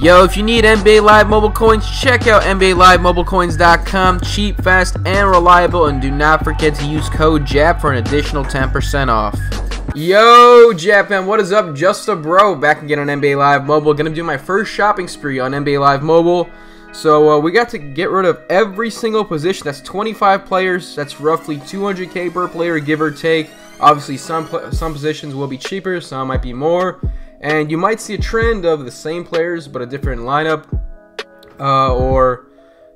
Yo, if you need NBA Live Mobile coins, check out NBALiveMobileCoins.com. Cheap, fast, and reliable. And do not forget to use code JAP for an additional 10% off. Yo, Japan, what is up? Just a bro, back again on NBA Live Mobile. Gonna do my first shopping spree on NBA Live Mobile. So we got to get rid of every single position. That's 25 players. That's roughly 200k per player, give or take. Obviously, some positions will be cheaper, some might be more. And you might see a trend of the same players but a different lineup, or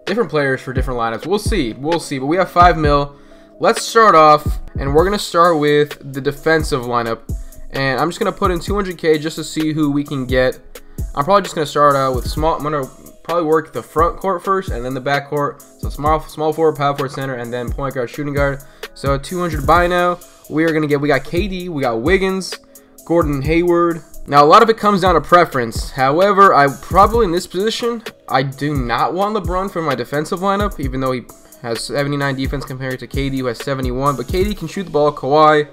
different players for different lineups. We'll see. But we have 5 mil. Let's start off, and we're gonna start with the defensive lineup. And I'm just gonna put in 200k just to see who we can get. I'm probably just gonna start out with small. I'm gonna probably work the front court first, and then the back court. So small forward, power forward, center, and then point guard, shooting guard. So 200 by now. We got KD, we got Wiggins, Gordon Hayward. Now, a lot of it comes down to preference. However, I probably in this position, I do not want LeBron for my defensive lineup, even though he has 79 defense compared to KD, who has 71. But KD can shoot the ball. Kawhi,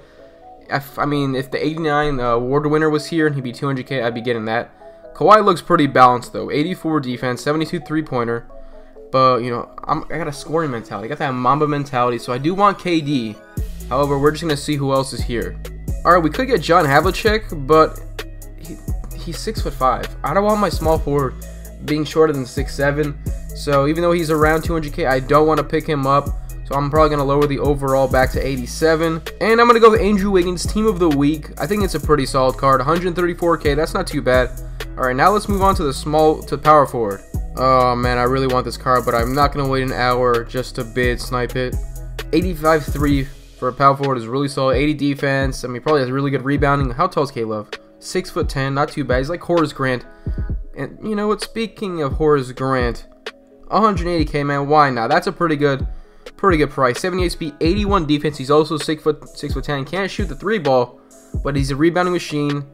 I mean, if the 89 award winner was here and he'd be 200k, I'd be getting that. Kawhi looks pretty balanced, though. 84 defense, 72 three-pointer. But, you know, I got a scoring mentality. I got that Mamba mentality, so I do want KD. However, we're just going to see who else is here. All right, we could get John Havlicek, but he's 6'5". I don't want my small forward being shorter than 6'7". So even though he's around 200k, I don't want to pick him up. So I'm probably going to lower the overall back to 87. And I'm going to go with Andrew Wiggins, Team of the Week. I think it's a pretty solid card. 134k, that's not too bad. All right, now let's move on to the power forward. Oh man, I really want this card, but I'm not going to wait an hour just to snipe it. 85-3 for a power forward is really solid. 80 defense. I mean, probably has really good rebounding. How tall is K-Love? 6'10", not too bad. He's like Horace Grant. And you know what? Speaking of Horace Grant, 180k, man. Why not? That's a pretty good price. 78 speed, 81 defense. He's also 6'10". Can't shoot the 3-ball, but he's a rebounding machine.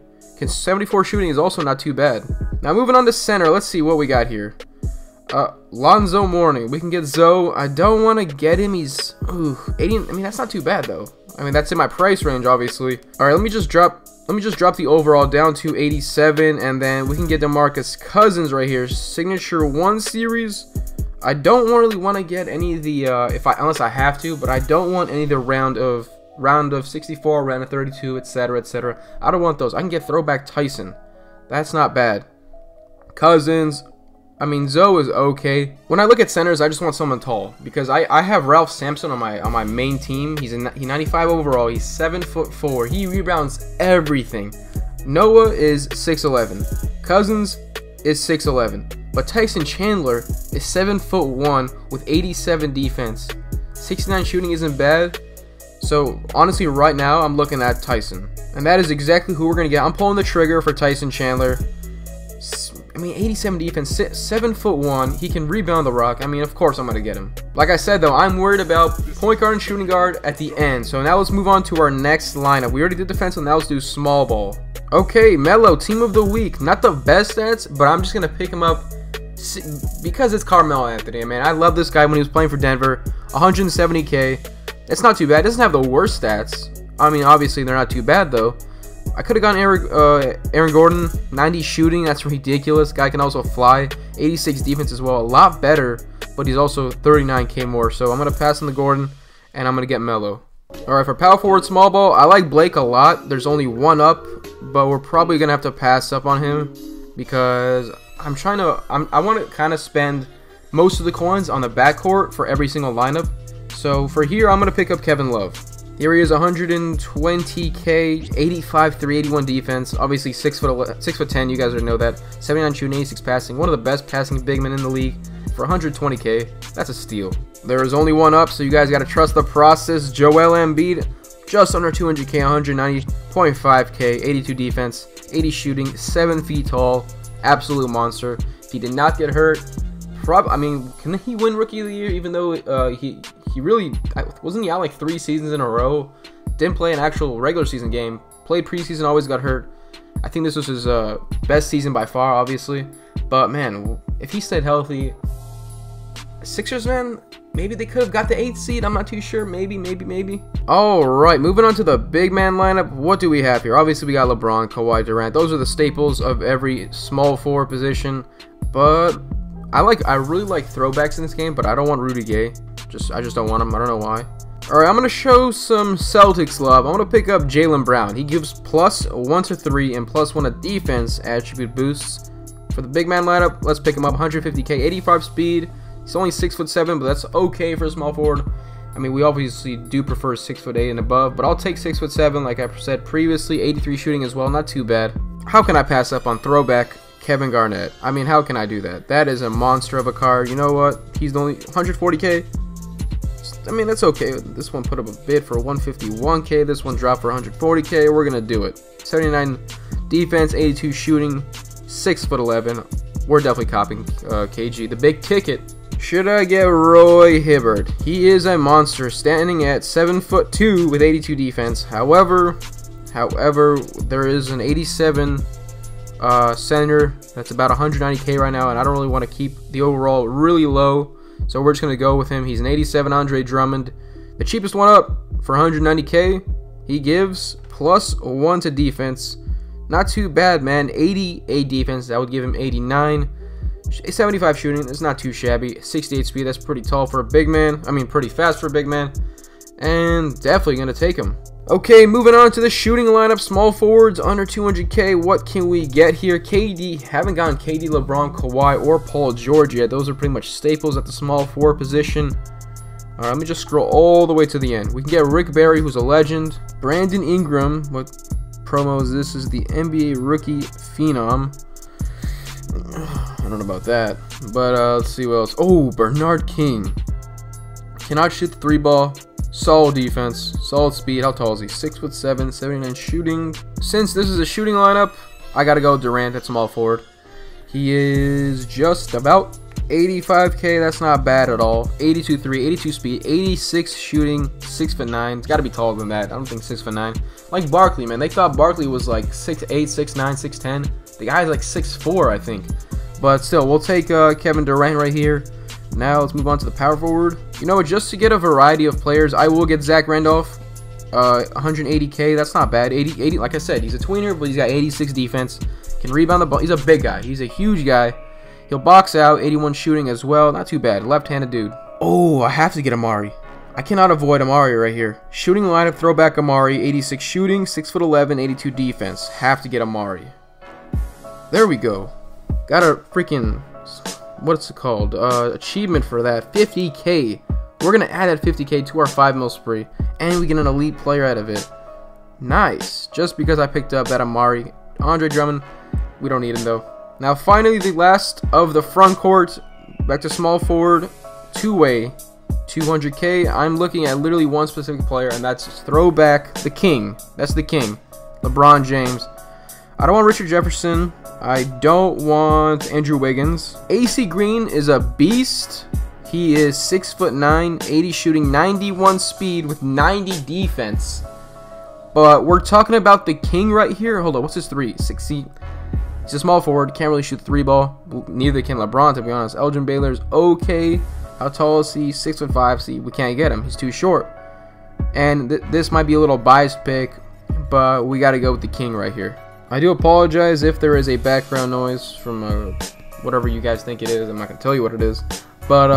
74 shooting is also not too bad. Now moving on to center. Let's see what we got here. Lonzo Mourning. We can get Zoe. I don't want to get him. He's 80. I mean, that's not too bad though. I mean, that's in my price range, obviously. All right, let me just drop the overall down to 87, and then we can get DeMarcus Cousins right here. Signature 1 series. I don't really want to get any of the unless I have to, but I don't want any of the round of 64, round of 32, etc., etc. I don't want those. I can get throwback Tyson. That's not bad. Cousins. I mean, Zoe is okay. When I look at centers, I just want someone tall because I have Ralph Sampson on my main team. He's 95 overall. He's 7'4". He rebounds everything. Noah is 6'11". Cousins is 6'11". But Tyson Chandler is 7'1" with 87 defense. 69 shooting isn't bad. So honestly, right now I'm looking at Tyson, and that is exactly who we're gonna get. I'm pulling the trigger for Tyson Chandler. I mean, 87 defense, 7'1". He can rebound the rock. I mean, of course I'm going to get him. Like I said, though, I'm worried about point guard and shooting guard at the end. So now let's move on to our next lineup. We already did defensive, now let's do small ball. Okay, Melo, Team of the Week. Not the best stats, but I'm just going to pick him up because it's Carmelo Anthony. Man, I love this guy when he was playing for Denver. 170k. It's not too bad. It doesn't have the worst stats. I mean, obviously, they're not too bad, though. I could have gone Aaron Gordon, 90 shooting, that's ridiculous. Guy can also fly. 86 defense as well, a lot better, but he's also 39k more. So I'm going to pass on the Gordon, and I'm going to get Melo. Alright, for power forward small ball, I like Blake a lot. There's only one up, but we're probably going to have to pass up on him because I want to kind of spend most of the coins on the backcourt for every single lineup. So for here, I'm going to pick up Kevin Love. Here he is, 120k, 85, 381 defense. Obviously 6'10", you guys already know that. 79 shooting, 86 passing. One of the best passing big men in the league. For 120k, that's a steal. There is only one up, so you guys got to trust the process. Joel Embiid, just under 200k, 190.5k, 82 defense, 80 shooting, 7 feet tall. Absolute monster. If he did not get hurt, I mean, can he win Rookie of the Year? Even though he really wasn't he out like 3 seasons in a row? Didn't play an actual regular season game. Played preseason, always got hurt. I think this was his best season by far, obviously. But man, if he stayed healthy, Sixers, man, Maybe they could have got the 8th seed. I'm not too sure. Maybe. Alright, moving on to the big man lineup. What do we have here? Obviously, we got LeBron, Kawhi, Durant. Those are the staples of every small forward position. But I really like throwbacks in this game, but I don't want Rudy Gay. I just don't want him. I don't know why. Alright, I'm going to show some Celtics love. I'm going to pick up Jaylen Brown. He gives +1 to 3 and +1 to defense attribute boosts. For the big man lineup, let's pick him up. 150k, 85 speed. He's only 6'7", but that's okay for a small forward. I mean, we obviously do prefer 6'8" and above, but I'll take 6'7", like I said previously. 83 shooting as well, not too bad. How can I pass up on throwback Kevin Garnett? I mean, how can I do that? That is a monster of a card. You know what? He's only 140k. I mean, that's okay. This one put up a bid for 151k. This one dropped for 140k. We're gonna do it. 79 defense, 82 shooting, 6'11". We're definitely copying KG. The big ticket. Should I get Roy Hibbert? He is a monster, standing at 7'2" with 82 defense. However, there is an 87 center that's about 190k right now, and I don't really want to keep the overall really low, so we're just gonna go with him. He's an 87 Andre Drummond, the cheapest one up for 190k. He gives +1 to defense. Not too bad, man. 88 defense. That would give him 89. 75 shooting, it's not too shabby. 68 speed, that's pretty tall for a big man. I mean, pretty fast for a big man. And definitely going to take him. Okay, moving on to the shooting lineup. Small forwards under 200k. What can we get here? KD, haven't gotten KD, LeBron, Kawhi, or Paul George yet. Those are pretty much staples at the small forward position. Alright, let me just scroll all the way to the end. We can get Rick Barry, who's a legend. Brandon Ingram, what promo is this? Is the NBA rookie phenom. I don't know about that, but let's see what else. Oh, Bernard King. Cannot shoot the 3-ball. Solid defense, solid speed. How tall is he? 6'7", 79 shooting. Since this is a shooting lineup, I gotta go Durant at small forward. He is just about 85k. That's not bad at all. 82 3, 82 speed, 86 shooting, 6'9". It's gotta be taller than that. I don't think 6'9". Like Barkley, man. They thought Barkley was like 6'8", 6'9", 6'10". The guy's like 6'4", I think. But still, we'll take Kevin Durant right here. Now let's move on to the power forward. You know what? Just to get a variety of players, I will get Zach Randolph. 180k. That's not bad. 80. Like I said, he's a tweener, but he's got 86 defense. Can rebound the ball. He's a big guy. He's a huge guy. He'll box out. 81 shooting as well. Not too bad. Left-handed dude. Oh, I have to get Amari. I cannot avoid Amari right here. Shooting lineup, throwback Amari. 86 shooting, 6'11", 82 defense. Have to get Amari. There we go. Got a freaking, what's it called? Achievement for that. 50k. We're going to add that 50k to our 5-mil spree. And we get an elite player out of it. Nice. Just because I picked up that Amari. Andre Drummond. We don't need him though. Now finally the last of the front court. Back to small forward. Two-way. 200k. I'm looking at literally one specific player, and that's throwback the king. That's the king. LeBron James. I don't want Richard Jefferson. I don't want Andrew Wiggins. AC Green is a beast. He is 6'9", 80 shooting, 91 speed with 90 defense. But we're talking about the king right here. Hold on, what's his 3? 6 feet. He's a small forward. Can't really shoot the 3-ball. Neither can LeBron, to be honest. Elgin Baylor's okay. How tall is he? 6'5". See, we can't get him. He's too short. And this might be a little biased pick, but we got to go with the king right here. I do apologize if there is a background noise from whatever you guys think it is. I'm not going to tell you what it is. But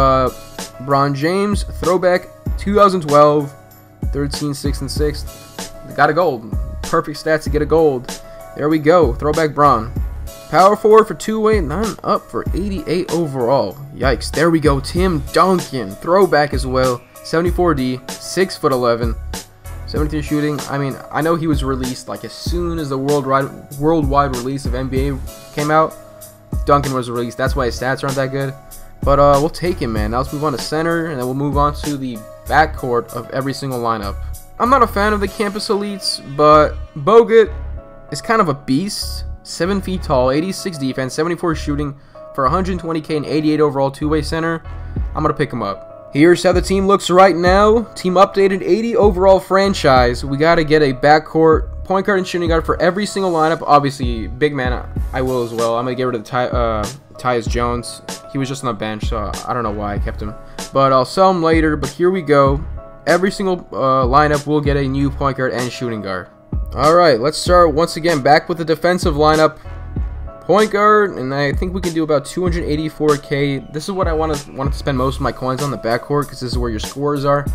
LeBron James, throwback 2012, 13, 6, and 6. Got a gold. Perfect stats to get a gold. There we go. Throwback Bron. Power forward for two-way, none up for 88 overall. Yikes. There we go. Tim Duncan. Throwback as well. 74D, 6'11". 73 shooting. I mean, I know he was released like as soon as the worldwide release of NBA came out. Duncan was released. That's why his stats aren't that good. But we'll take him, man. Now let's move on to center, and then we'll move on to the backcourt of every single lineup. I'm not a fan of the campus elites, but Bogut is kind of a beast. 7 feet tall, 86 defense, 74 shooting for 120k and 88 overall two-way center. I'm going to pick him up. Here's how the team looks right now. Team updated, 80 overall franchise. We got to get a backcourt, point guard, and shooting guard for every single lineup. Obviously, big man, I will as well. I'm going to get rid of the Tyus Jones. He was just on the bench, so I don't know why I kept him. But I'll sell him later. But here we go. Every single lineup will get a new point guard and shooting guard. Alright, let's start once again back with the defensive lineup. Point guard, and I think we can do about 284k. This is what I wanted to spend most of my coins on, the backcourt, because this is where your scores are.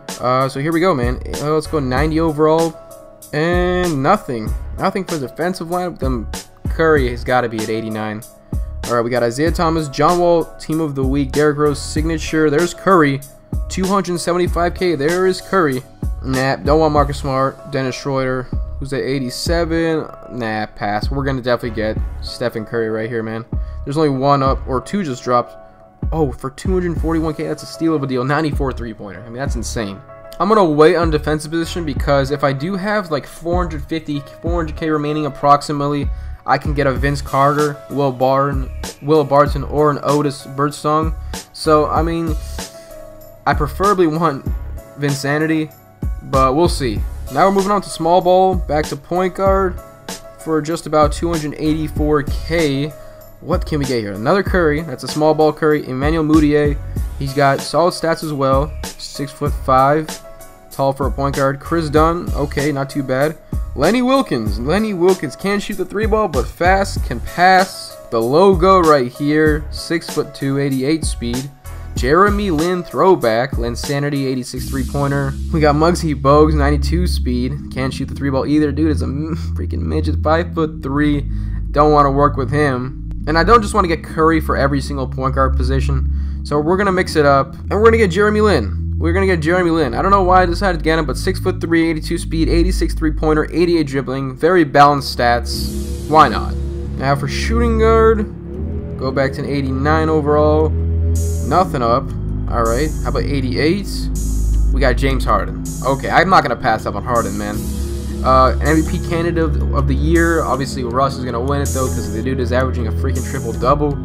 So here we go, man. Let's go 90 overall, and nothing for the defensive lineup. Then Curry has got to be at 89. Alright, we got Isaiah Thomas, John Wall, Team of the Week, Derrick Rose, signature. There's Curry, 275k. There is Curry. Nah, don't want Marcus Smart. Dennis Schroeder, who's at 87. Nah, pass. We're going to definitely get Stephen Curry right here, man. There's only one up, or two just dropped. Oh, for 241k, that's a steal of a deal. 94 three-pointer. I mean, that's insane. I'm going to wait on defensive position because if I do have like 400k remaining approximately, I can get a Vince Carter, Will Barton, or an Otis Birdsong. So, I mean, I preferably want Vinsanity, but we'll see. Now we're moving on to small ball, back to point guard for just about 284k. What can we get here? Another Curry. That's a small ball Curry. Emmanuel Mudiay. He's got solid stats as well. 6'5", tall for a point guard. Chris Dunn. Okay, not too bad. Lenny Wilkins. Lenny Wilkins can't shoot the three ball, but fast, can pass. The logo right here. 6'2", 88 speed. Jeremy Lin throwback, Linsanity 86 three-pointer. We got Muggsy Bogues 92 speed. Can't shoot the three ball either. Dude is a freaking midget, 5'3". Don't want to work with him. And I don't just want to get Curry for every single point guard position. So we're gonna mix it up, and we're gonna get Jeremy Lin. I don't know why I decided to get him, but 6'3", 82 speed, 86 three-pointer, 88 dribbling, very balanced stats. Why not? Now for shooting guard, go back to an 89 overall. Nothing up. Alright, how about 88? We got James Harden. Okay, I'm not going to pass up on Harden, man. An MVP candidate of the year. Obviously, Russ is going to win it, though, because the dude is averaging a freaking triple-double.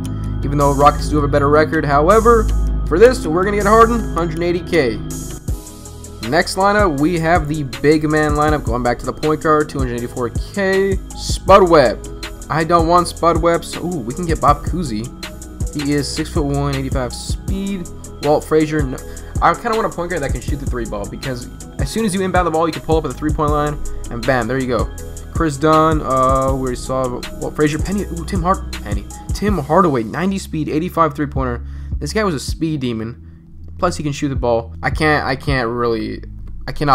Even though Rockets do have a better record. However, for this, we're going to get Harden, 180k. Next lineup, we have the big man lineup. Going back to the point guard, 284k. Spud Webb. I don't want Spud Webb, so ooh, we can get Bob Cousy. He is 6'1", 85 speed. Walt Frazier. No, I kind of want a point guard that can shoot the three ball because as soon as you inbound the ball, you can pull up at the 3-point line and bam, there you go. Chris Dunn. We already saw Walt Frazier. Tim Hardaway, 90 speed, 85 three-pointer. This guy was a speed demon. Plus, he can shoot the ball. I cannot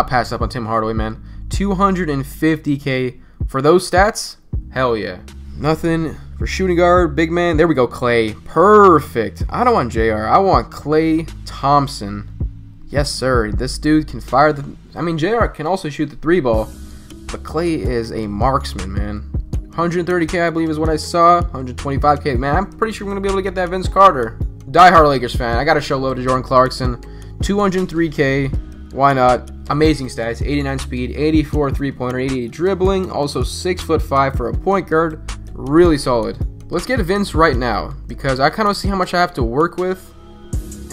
pass up on Tim Hardaway, man. 250k for those stats. Hell yeah. Nothing for shooting guard, big man. There we go, Klay. Perfect. I don't want JR. I want Klay Thompson. Yes, sir. This dude can fire the... I mean, JR can also shoot the three ball, but Klay is a marksman, man. 130k, I believe, is what I saw. 125k. Man, I'm pretty sure we're going to be able to get that Vince Carter. Die-hard Lakers fan. I got to show love to Jordan Clarkson. 203k. Why not? Amazing stats. 89 speed, 84 three-pointer, 88 dribbling. Also 6'5" for a point guard. Really solid. Let's get Vince right now because I kind of see how much I have to work with.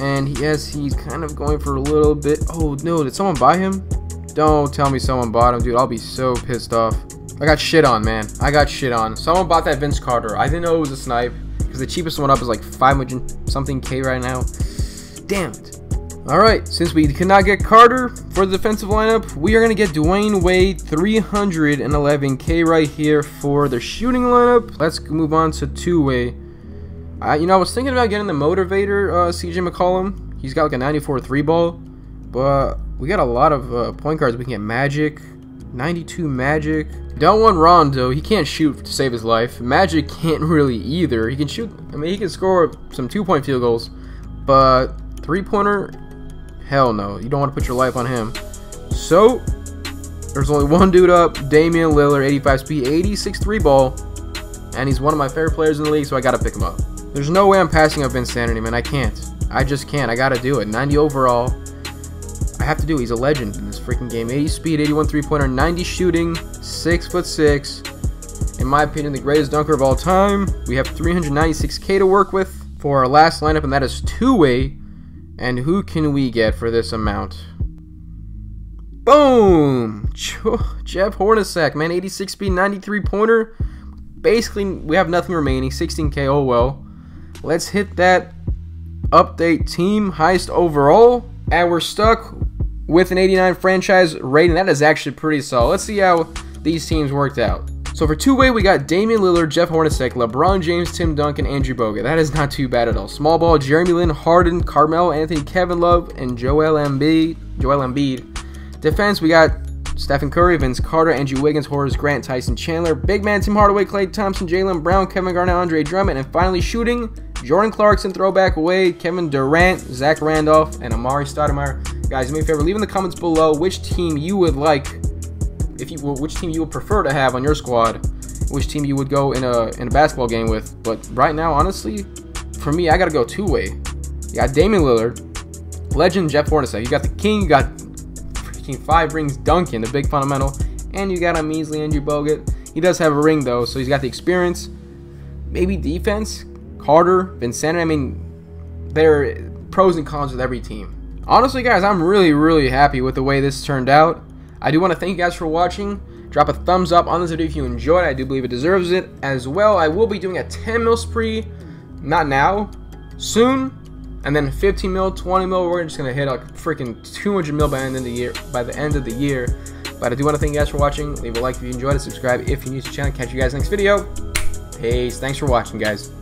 And he's kind of going for a little bit. Oh no, did someone buy him? Don't tell me someone bought him, dude. I'll be so pissed off. I got shit on, man. I got shit on. Someone bought that Vince Carter. I didn't know it was a snipe because the cheapest one up is like 500 something K right now. Damn it. Alright, since we cannot get Carter for the defensive lineup, we are going to get Dwayne Wade, 311k right here for the shooting lineup. Let's move on to two-way. I was thinking about getting the motivator, CJ McCollum. He's got like a 94 three-ball, but we got a lot of point guards. We can get Magic, 92 Magic. Don't want Rondo. He can't shoot to save his life. Magic can't really either. He can shoot. I mean, he can score some 2-point field goals, but three-pointer... Hell no, you don't want to put your life on him. So, there's only one dude up, Damian Lillard, 85 speed, 86 three-ball, and he's one of my favorite players in the league, so I gotta pick him up. There's no way I'm passing up Insanity, man. I can't. I just can't. I gotta do it. 90 overall. I have to do it. He's a legend in this freaking game. 80 speed, 81 three-pointer, 90 shooting, 6'6". In my opinion, the greatest dunker of all time. We have 396k to work with for our last lineup, and that is two-way. And who can we get for this amount? Boom! Jeff Hornacek, man, 86 speed, 93 pointer. Basically, we have nothing remaining. 16k, oh well. let's hit that update team heist overall. And we're stuck with an 89 franchise rating. That is actually pretty solid. Let's see how these teams worked out. So for two-way, we got Damian Lillard, Jeff Hornacek, LeBron James, Tim Duncan, Andrew Bogut. That is not too bad at all. Small ball, Jeremy Lin, Harden, Carmelo Anthony, Kevin Love, and Joel Embiid. Defense, we got Stephen Curry, Vince Carter, Andrew Wiggins, Horace Grant, Tyson Chandler. Big man, Tim Hardaway, Klay Thompson, Jaylen Brown, Kevin Garnett, Andre Drummond. And finally shooting, Jordan Clarkson, throwback away, Kevin Durant, Zach Randolph, and Amari Stoudemire. Guys, do me a favor, leave in the comments below which team you would like, which team you would prefer to have on your squad, which team you would go in a basketball game with. But right now, honestly, for me, I gotta go two-way. You got Damian Lillard, legend Jeff Hornacek. You got the King, you got freaking 5 rings Duncan, the big fundamental, and you got a measly Andrew Bogut. He does have a ring though, so he's got the experience. Maybe defense, Carter, Vincent. I mean, there are pros and cons with every team. Honestly, guys, I'm really happy with the way this turned out. I do want to thank you guys for watching. Drop a thumbs up on this video if you enjoyed it. I do believe it deserves it as well. I will be doing a 10 mil spree, not now, soon, and then 15 mil, 20 mil. We're just gonna hit like freaking 200 mil by the end of the year. But I do want to thank you guys for watching. Leave a like if you enjoyed it. Subscribe if you're new to the channel. Catch you guys next video. Peace. Thanks for watching, guys.